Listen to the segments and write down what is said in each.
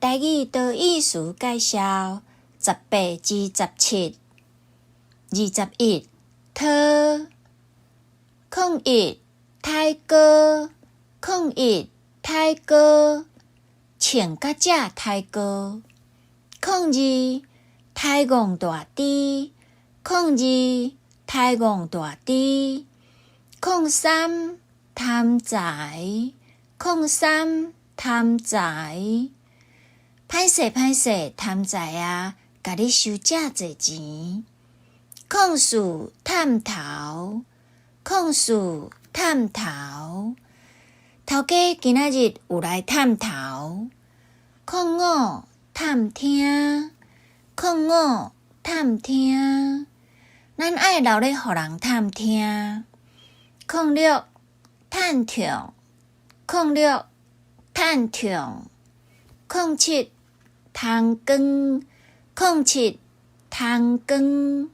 台语多意思介绍18至17。21讨01太高01太高穿甲遮太高02太阳大猪02太阳大猪03贪财03贪财歹势贪财啊，甲你收遮侪钱。04探头04探头头家今仔日有来探头。05探听05探听咱爱留咧互人探听。06探痛06探痛07通光07通光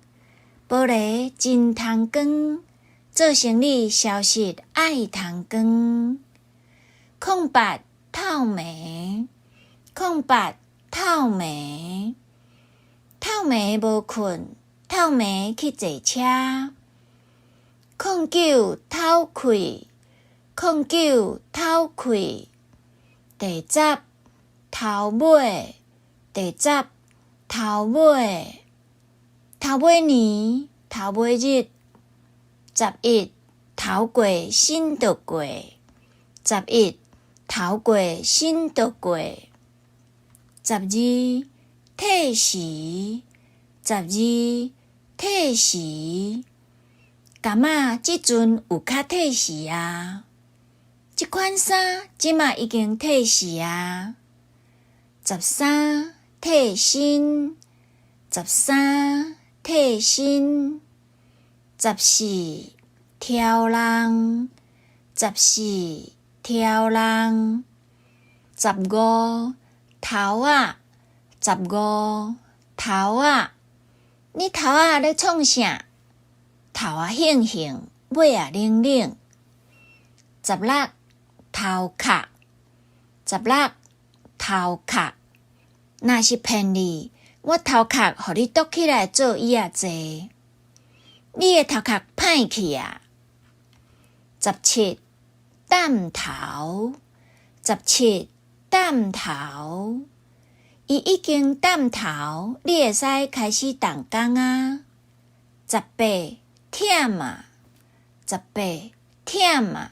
玻璃真通光，做生意消息爱通光。08透明08透明透明无困透明去坐车。09偷开09偷开第10头尾第10头尾头尾年头尾日11头过新就过11头过新就过12退时12退时感觉即阵有较退时啊，即款衫即马已经退时啊。13退薪13退薪14挑人14挑人15头仔15头仔你头仔咧创啥？头仔兴兴尾仔冷冷16头壳16头壳若是骗你，我头壳互你夺起来做椅仔坐，你的头壳歹去啊。17担头17担头伊已经担头，你会使开始动工啊。18忝啊18忝啊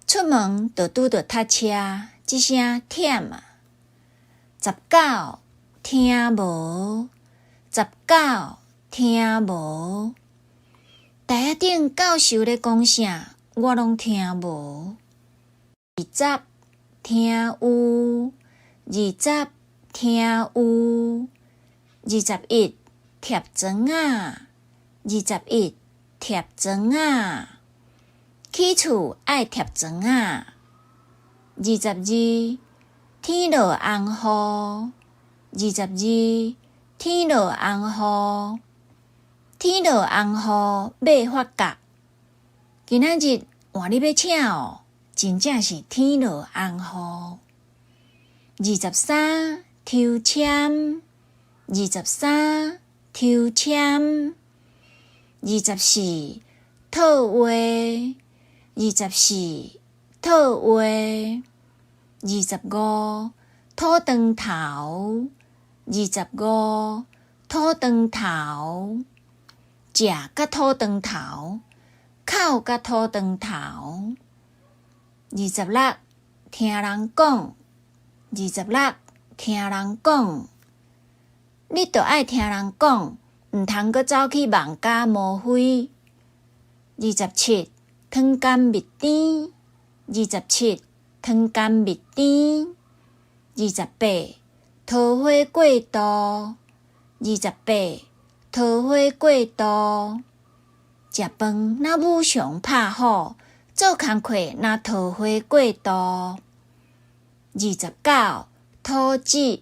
出门就拄着塞车，即声忝啊。19听无19听无台仔顶教授咧讲啥，我拢听无。20听有20听有21贴砖啊21贴砖啊起厝爱贴砖啊。22天落红雨22天落红雨天落红雨马发觉今仔日换你要请哦，真正是天落红雨23抽签23抽签24套话24套话25吐长头25吐长头食甲吐长头哭甲吐长头26听人讲26听人讲你著爱听人讲，毋通阁走去妄加无非。27汤干蜜甜27汤干蜜甜28桃花过度28桃花过度食饭若母上拍虎，做工课若桃花过度29讨钱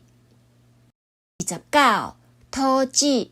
29讨钱